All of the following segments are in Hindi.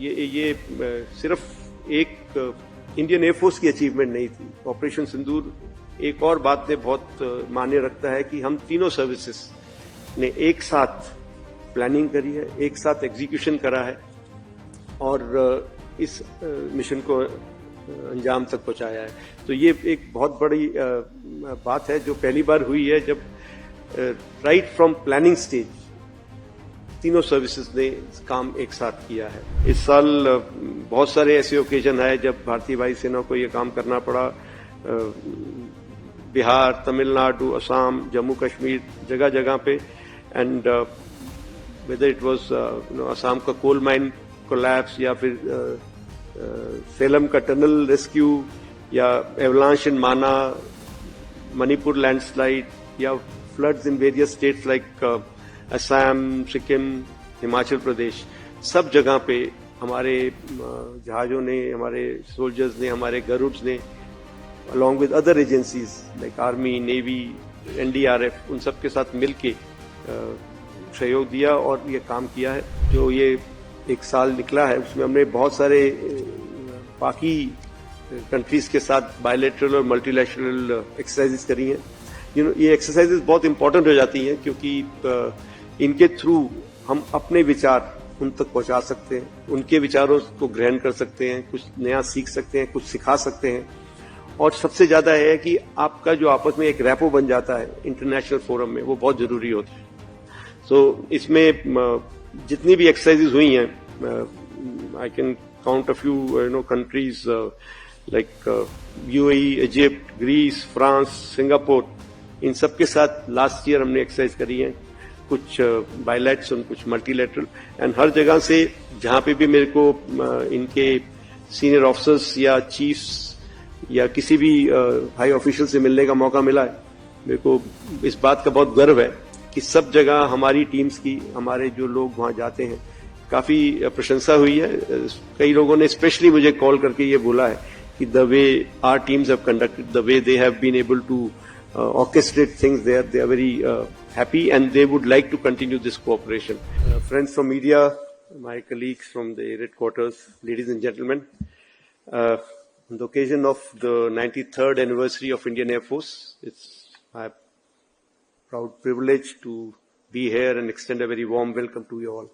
ये सिर्फ एक इंडियन एयरफोर्स की अचीवमेंट नहीं थी। ऑपरेशन सिंदूर एक और बात ने बहुत मान्य रखता है कि हम तीनों सर्विसेज ने एक साथ प्लानिंग करी है, एक साथ एग्जीक्यूशन करा है और इस मिशन को अंजाम तक पहुंचाया है। तो ये एक बहुत बड़ी बात है जो पहली बार हुई है जब राइट फ्रॉम प्लानिंग स्टेज तीनों सर्विसेज ने काम एक साथ किया है। इस साल बहुत सारे ऐसे ओकेजन आए जब भारतीय वायुसेना को ये काम करना पड़ा। बिहार, तमिलनाडु, असम, जम्मू कश्मीर, जगह जगह पे, and whether it was Assam का कोल माइन कोलैप्स या फिर सेलम का टनल रेस्क्यू या avalanche in Mana, Manipur landslide या floods in various states like Assam, Sikkim, Himachal Pradesh, सब जगह पे हमारे जहाजों ने, हमारे सोल्जर्स ने, हमारे गरुड्स ने along with other agencies like army, navy, NDRF, उन सब के साथ मिलके सहयोग दिया और ये काम किया है। जो ये एक साल निकला है उसमें हमने बहुत सारे बाकी कंट्रीज के साथ बायलैटरल और मल्टीलैटरल एक्सरसाइजेस करी हैं। ये एक्सरसाइजेस बहुत इंपॉर्टेंट हो जाती हैं क्योंकि इनके थ्रू हम अपने विचार उन तक पहुंचा सकते हैं, उनके विचारों को ग्रहण कर सकते हैं, कुछ नया सीख सकते हैं, कुछ सिखा सकते हैं और सबसे ज्यादा है कि आपका जो आपस में एक रैपो बन जाता है इंटरनेशनल फोरम में, वो बहुत जरूरी होता है। सो इसमें जितनी भी एक्सरसाइजेज हुई हैं, I can count a few countries like UAE, Egypt, Greece, France, Singapore, इन सब के साथ लास्ट ईयर हमने एक्सरसाइज करी है, कुछ बायलैट्स और कुछ मल्टीलैटरल, एंड हर जगह से जहां पे भी मेरे को इनके सीनियर ऑफिसर्स या चीफ्स या किसी भी हाई ऑफिशियल से मिलने का मौका मिला है, मेरे को इस बात का बहुत गर्व है कि सब जगह हमारी टीम्स की, हमारे जो लोग वहां जाते हैं, काफी प्रशंसा हुई है। कई लोगों ने स्पेशली मुझे कॉल करके ये बोला है कि the way our teams have conducted, the way they have been able to orchestrate things there, they are very happy and they would like to continue this cooperation. Friends from media, my colleagues from the headquarters, ladies and gentlemen, on the occasion of the 93rd anniversary of Indian Air Force, it's my proud privilege to be here and extend a very warm welcome to you all.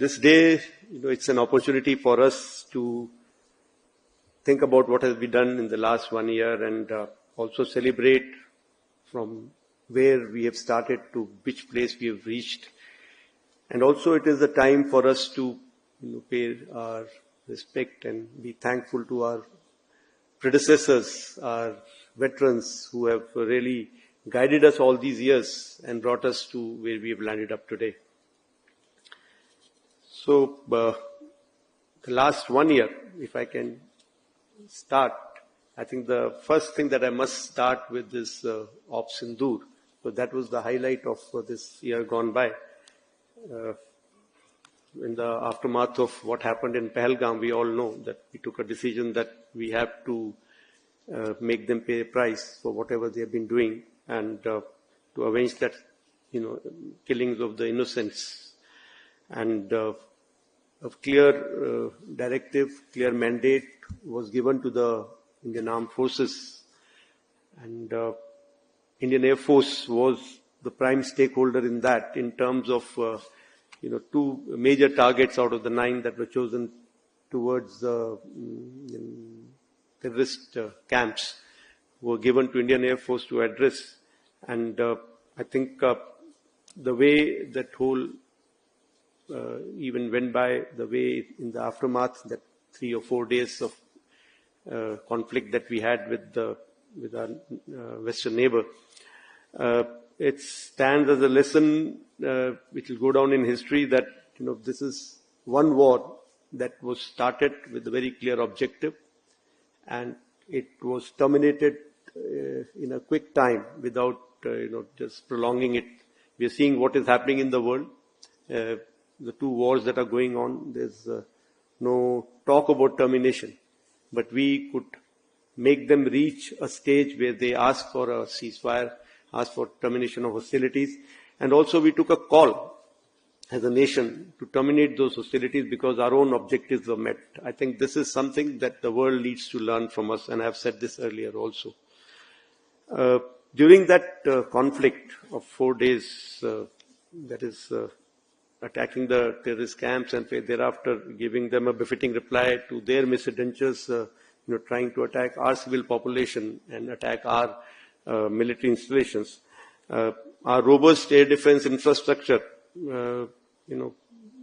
This day, it's an opportunity for us to think about what has been done in the last 1 year and also celebrate from where we have started to which place we have reached. And also it is the time for us to pay our respect and be thankful to our predecessors, our veterans who have really guided us all these years and brought us to where we have landed up today. So the last 1 year, if I can start, I think the first thing that I must start with is Op Sindoor. So that was the highlight of this year gone by. In the aftermath of what happened in Pahalgam, we all know that we took a decision that we have to make them pay a price for whatever they have been doing and to avenge that, killings of the innocents. And a clear directive, clear mandate was given to the Indian Armed Forces, and Indian Air Force was the prime stakeholder in that, in terms of 2 major targets out of the 9 that were chosen towards the terrorist camps were given to Indian Air Force to address. And I think the way that whole even went by, the way in the aftermath, that 3 or 4 days of conflict that we had with our western neighbor, it stands as a lesson which will go down in history that this is one war that was started with a very clear objective, and it was terminated in a quick time without just prolonging it. We are seeing what is happening in the world. The 2 wars that are going on, there's no talk about termination. But we could make them reach a stage where they ask for a ceasefire, ask for termination of hostilities. And also we took a call as a nation to terminate those hostilities because our own objectives were met. I think this is something that the world needs to learn from us, and I have said this earlier also. During that conflict of 4 days, that is attacking the terrorist camps and thereafter giving them a befitting reply to their misadventures, trying to attack our civil population and attack our military installations. Our robust air defense infrastructure,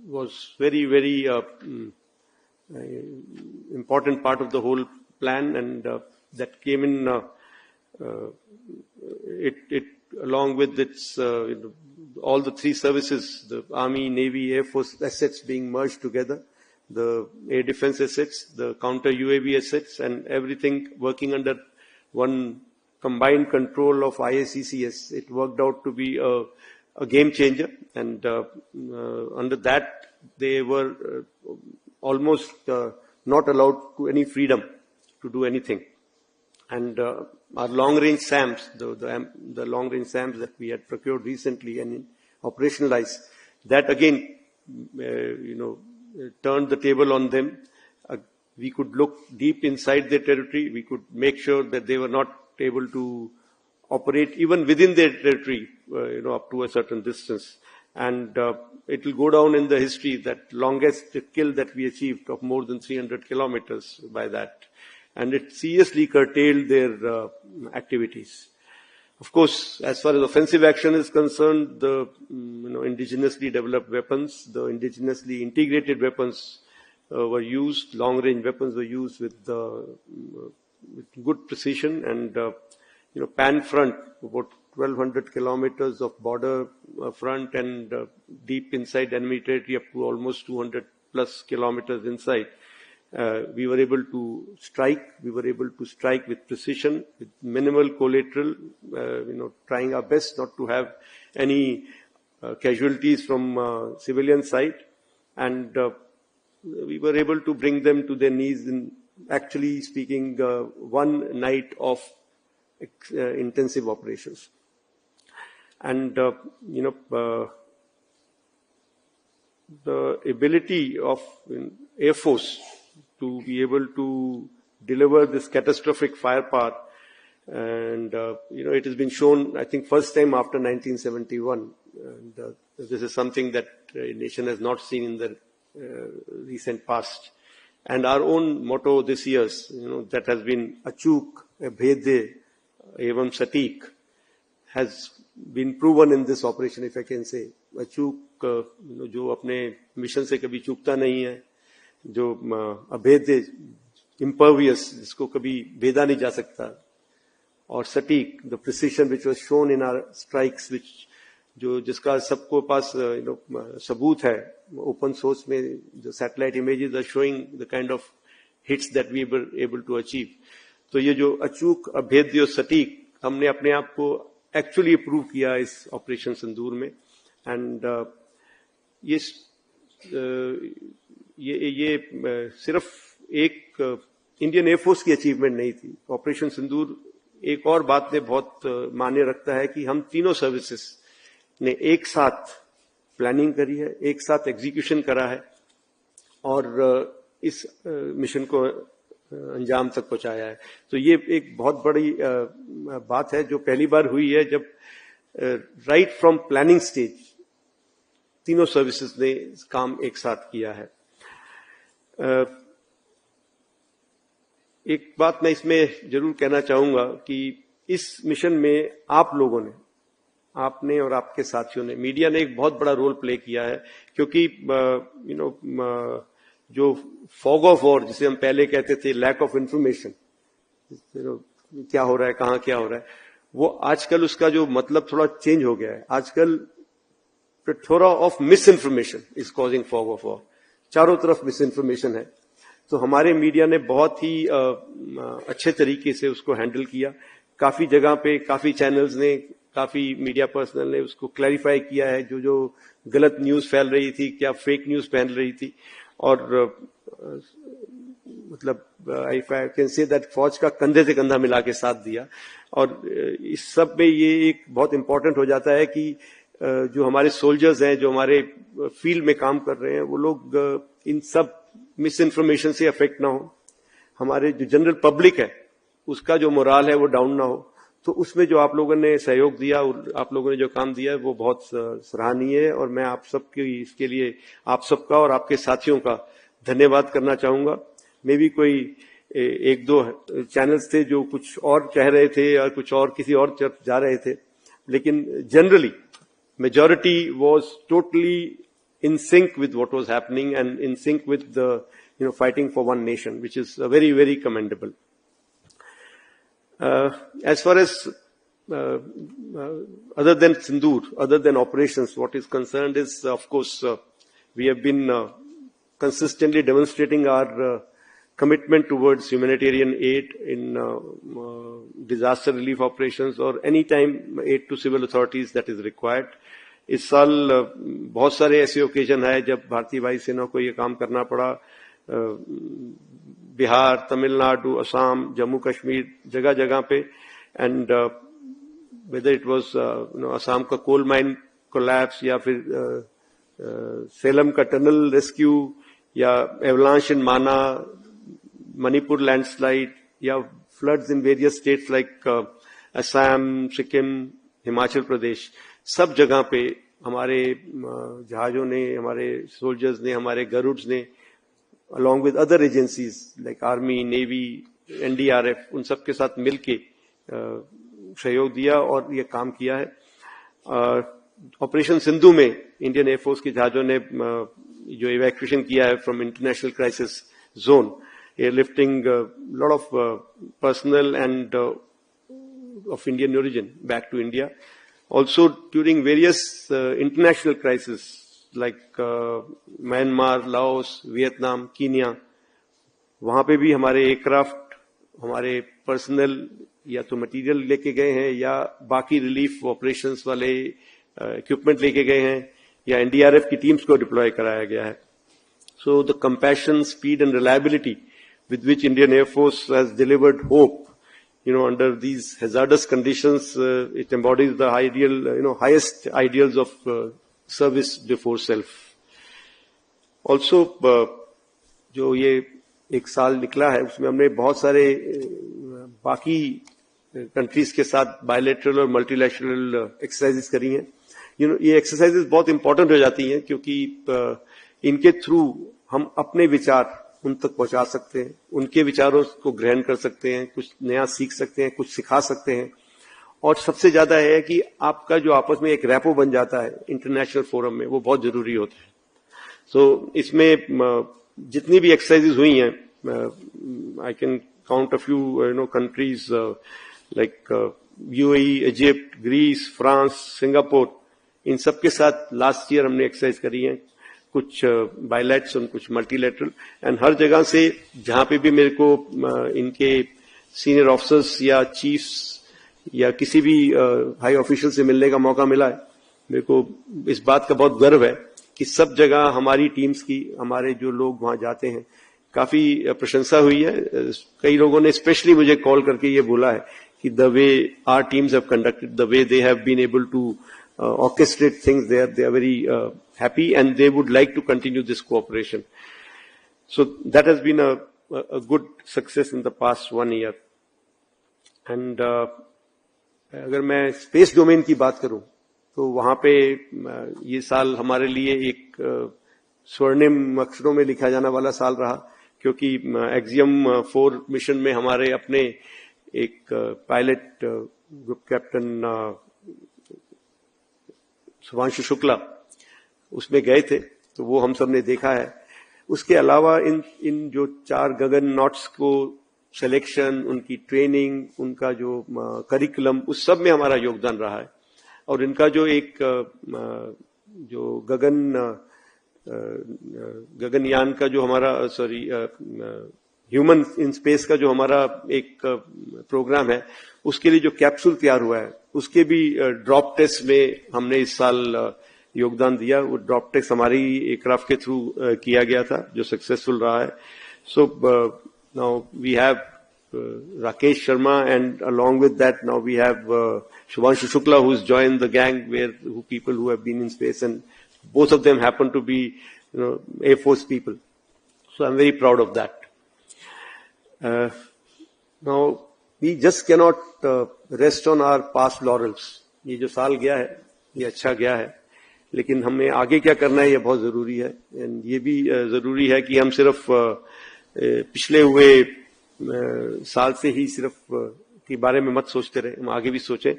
was very, very important part of the whole plan, and that came in. It along with its all the three services, the Army, Navy, Air Force assets being merged together, the air defense assets, the counter UAV assets, and everything working under one combined control of IACCS. It worked out to be a game changer, and under that they were almost not allowed to any freedom to do anything. And our long-range SAMs, the long-range SAMs that we had procured recently and operationalized, that again, turned the table on them. We could look deep inside their territory. We could make sure that they were not able to operate even within their territory, up to a certain distance. And it will go down in the history that longest kill that we achieved of more than 300 kilometers by that. And it seriously curtailed their activities. Of course, as far as offensive action is concerned, the indigenously developed weapons, the indigenously integrated weapons were used, long-range weapons were used with good precision, and pan front, about 1,200 kilometers of border front, and deep inside enemy territory up to almost 200 plus kilometers inside. We were able to strike. We were able to strike with precision, with minimal collateral, trying our best not to have any casualties from civilian side. And we were able to bring them to their knees in, actually speaking, one night of intensive operations. And, the ability of Air Force to be able to deliver this catastrophic firepower, and it has been shown, I think, first time after 1971. And this is something that a nation has not seen in the recent past. And our own motto this year, that has been Achuk, Abhedya, Evam Satik, has been proven in this operation, if I can say. Achuk, जो अपने मिशन से कभी चूकता नहीं है, जो अभेद्य, impervious, जिसको कभी भेदा नहीं जा सकता, और सटीक, the precision which was shown in our strikes, which जिसका सबको पास सबूत है, open source में जो satellite images are showing the kind of hits that we were able to achieve. तो ये जो अचूक, अभेद्य और सटीक, हमने अपने आप को एक्चुअली प्रूव किया इस ऑपरेशन सिंदूर में. एंड ये सिर्फ एक इंडियन एयरफोर्स की अचीवमेंट नहीं थी. ऑपरेशन सिंदूर एक और बात में बहुत मान्य रखता है कि हम तीनों सर्विसेज ने एक साथ प्लानिंग करी है, एक साथ एग्जीक्यूशन करा है, और इस मिशन को अंजाम तक पहुंचाया है. तो ये एक बहुत बड़ी बात है जो पहली बार हुई है, जब राइट फ्रॉम प्लानिंग स्टेज तीनों सर्विसेज ने काम एक साथ किया है. एक बात मैं इसमें जरूर कहना चाहूंगा कि इस मिशन में आप लोगों ने, आपने और आपके साथियों ने, मीडिया ने एक बहुत बड़ा रोल प्ले किया है, क्योंकि जो फॉग ऑफ वॉर, जिसे हम पहले कहते थे लैक ऑफ इंफॉर्मेशन, क्या हो रहा है, कहां क्या हो रहा है, वो आजकल उसका जो मतलब थोड़ा चेंज हो गया है. आजकल plethora of miss information is causing fog of war. चारों तरफ मिस इन्फॉर्मेशन है. तो हमारे मीडिया ने बहुत ही अच्छे तरीके से उसको हैंडल किया. काफी जगह पे काफी चैनल्स ने, काफी मीडिया पर्सनल ने उसको क्लैरिफाई किया है, जो गलत न्यूज फैल रही थी, क्या फेक न्यूज फैल रही थी. और मतलब if I can say that फौज का कंधे से कंधा मिला के साथ दिया. और इस सब में ये एक बहुत इंपॉर्टेंट हो जाता है कि जो हमारे सोल्जर्स हैं, जो हमारे फील्ड में काम कर रहे हैं, वो लोग इन सब मिस इन्फॉर्मेशन से अफेक्ट ना हो, हमारे जो जनरल पब्लिक है उसका जो मोराल है वो डाउन ना हो। तो उसमें जो आप लोगों ने सहयोग दिया, आप लोगों ने जो काम दिया वो बहुत सराहनीय है, और मैं आप सबकी इसके लिए आप सबका और आपके साथियों का धन्यवाद करना चाहूंगा। मे भी कोई एक दो चैनल्स थे जो कुछ और कह रहे थे और कुछ और किसी और तरफ जा रहे थे, लेकिन generally majority was totally in sync with what was happening and in sync with the fighting for one nation, which is very, very commendable. As far as other than Sindoor, other than operations, what is concerned is, of course, we have been consistently demonstrating our commitment towards humanitarian aid in disaster relief operations or any time aid to civil authorities that is required. इस साल बहुत सारे ऐसे ओकेजन है जब भारतीय वायुसेना को ये काम करना पड़ा। बिहार, तमिलनाडु, असम, जम्मू कश्मीर, जगह जगह पे, and whether it was Assam का कोल माइन कोलैप्स या फिर सेलम का टनल रेस्क्यू या avalanche in Mana, Manipur landslide या floods in various states like Assam, Sikkim, Himachal Pradesh, सब जगह पे हमारे जहाजों ने, हमारे सोल्जर्स ने, हमारे गरुड्स ने along with other agencies like army, navy, NDRF, उन सब के साथ मिलके सहयोग दिया और ये काम किया है। ऑपरेशन सिंधु में इंडियन एयरफोर्स के जहाजों ने जो इवैक्यूएशन किया है from international crisis zone, airlifting lot of personal and of Indian origin back to India. Also during various international crises like Myanmar, Laos, Vietnam, Kenya, वहां पे भी हमारे एयरक्राफ्ट, हमारे पर्सनल या तो मटेरियल लेके गए हैं या बाकी रिलीफ ऑपरेशंस वाले इक्विपमेंट लेके गए हैं या एनडीआरएफ की टीम्स को डिप्लॉय कराया गया है। So the compassion, speed and reliability with which Indian Air Force has delivered hope under these hazardous conditions, it embodies the ideal, highest ideals of service before self. Also, जो ये एक साल निकला है उसमें हमने बहुत सारे बाकी कंट्रीज के साथ बायलैटरल और मल्टीलैटरल एक्सरसाइजेस करी हैं। ये एक्सरसाइजेस बहुत इंपॉर्टेंट हो जाती हैं क्योंकि इनके थ्रू हम अपने विचार उन तक पहुंचा सकते हैं, उनके विचारों को ग्रहण कर सकते हैं, कुछ नया सीख सकते हैं, कुछ सिखा सकते हैं, और सबसे ज्यादा है कि आपका जो आपस में एक रैपो बन जाता है इंटरनेशनल फोरम में, वो बहुत जरूरी होता है। सो इसमें जितनी भी एक्सरसाइजेज हुई हैं, I can count a few countries like UAE, Egypt, Greece, France, Singapore, इन सब के साथ लास्ट ईयर हमने एक्सरसाइज करी है, कुछ बायलैट्स और कुछ मल्टीलैटरल, एंड हर जगह से जहां पे भी मेरे को इनके सीनियर ऑफिसर्स या चीफ्स या किसी भी हाई ऑफिशियल से मिलने का मौका मिला है, मेरे को इस बात का बहुत गर्व है कि सब जगह हमारी टीम्स की, हमारे जो लोग वहां जाते हैं, काफी प्रशंसा हुई है। कई लोगों ने स्पेशली मुझे कॉल करके ये बोला है कि the way our teams have conducted, the way they have been able to orchestrate things there, they are very happy and they would like to continue this cooperation. So that has been a good success in the past 1 year. And अगर मैं स्पेस डोमेन की बात करूं तो वहां पे ये साल हमारे लिए एक स्वर्णिम अक्षरों में लिखा जाने वाला साल रहा, क्योंकि एक्सियम 4 मिशन में हमारे अपने एक pilot group captain Subhanshu Shukla उसमें गए थे, तो वो हम सब ने देखा है। उसके अलावा इन जो 4 गगन नॉट्स को सिलेक्शन, उनकी ट्रेनिंग, उनका जो करिकुलम, उस सब में हमारा योगदान रहा है। और इनका जो एक जो गगनयान का जो हमारा ह्यूमन इन स्पेस का जो हमारा एक प्रोग्राम है, उसके लिए जो कैप्सूल तैयार हुआ है, उसके भी ड्रॉप टेस्ट में हमने इस साल योगदान दिया। वो ड्रॉप टेस्ट हमारी एयरक्राफ्ट के थ्रू किया गया था, जो सक्सेसफुल रहा है। So now we have Rakesh Sharma, and along with that now we have Shubhanshu Shukla, who's joined the gang, people who have been in space, and both of them happen to be, Air Force people. So I'm very proud of that. Now we just cannot rest on our past laurels. ये जो साल गया है ये अच्छा गया है, लेकिन हमें आगे क्या करना है ये बहुत जरूरी है. एंड ये भी जरूरी है कि हम सिर्फ पिछले हुए साल से ही सिर्फ के बारे में मत सोचते रहे, हम आगे भी सोचें.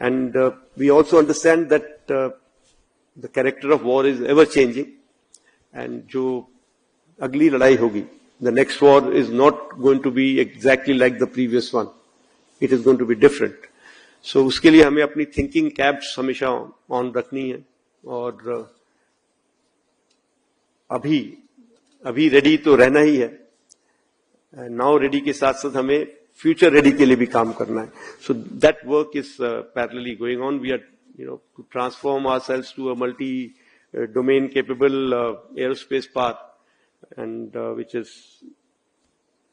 And we also understand that the character of war is ever changing, and जो अगली लड़ाई होगी, the next war is not going to be exactly like the previous one, it is going to be different. So उसके लिए हमें अपनी थिंकिंग कैप्स हमेशा ऑन रखनी है, और अभी रेडी तो रहना ही है. नाउ रेडी के साथ साथ हमें फ्यूचर रेडी के लिए भी काम करना है. So that work is parallelly going on. We are to transform ourselves to a multi domain capable aerospace park, and which is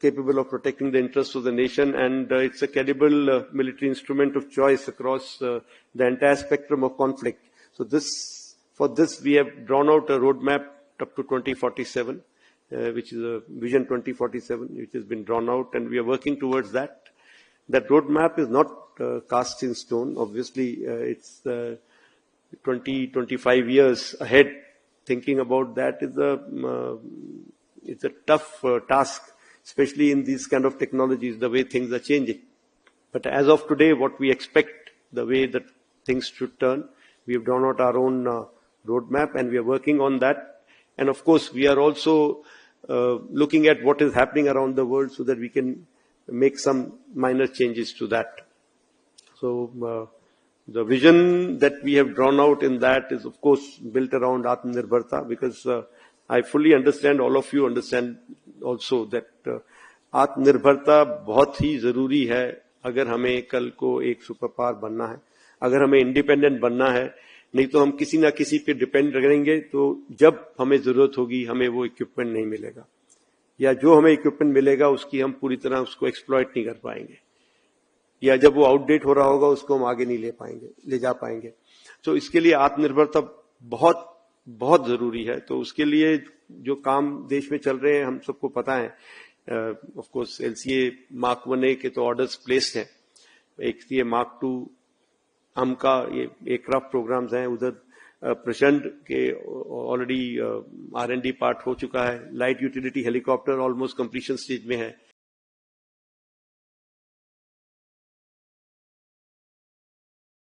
capable of protecting the interests of the nation, and it's a credible military instrument of choice across the entire spectrum of conflict. So for this we have drawn out a roadmap up to 2047, which is a Vision 2047, which has been drawn out, and we are working towards that. That roadmap is not cast in stone. Obviously, it's 20-25 years ahead. Thinking about that is it's a tough task, especially in these kind of technologies, the way things are changing. But as of today, what we expect, the way that things should turn, we have drawn out our own roadmap, and we are working on that. And of course, we are also looking at what is happening around the world so that we can make some minor changes to that. So the vision that we have drawn out in that is of course built around Atmanirbharta, because I fully understand, all of you understand also that Atmanirbharta बहुत ही जरूरी है अगर हमें कल को एक सुपर पावर बनना है, अगर हमें इंडिपेंडेंट बनना है. नहीं तो हम किसी ना किसी पे डिपेंड रहेंगे, तो जब हमें जरूरत होगी हमें वो इक्विपमेंट नहीं मिलेगा, या जो हमें इक्विपमेंट मिलेगा उसकी हम पूरी तरह उसको एक्सप्लॉइट नहीं कर पाएंगे, या जब वो आउटडेट हो रहा होगा उसको हम आगे नहीं ले जा पाएंगे. तो इसके लिए आत्मनिर्भरता बहुत बहुत जरूरी है. तो उसके लिए जो काम देश में चल रहे हैं हम सबको पता है. Of course LCA mark 1A के तो ऑर्डर्स प्लेस्ड हैं, एक ये मार्क 2 हम का ये एयरक्राफ्ट प्रोग्राम्स हैं, उधर प्रचंड के ऑलरेडी R&D पार्ट हो चुका है. Light utility helicopter almost completion stage में है.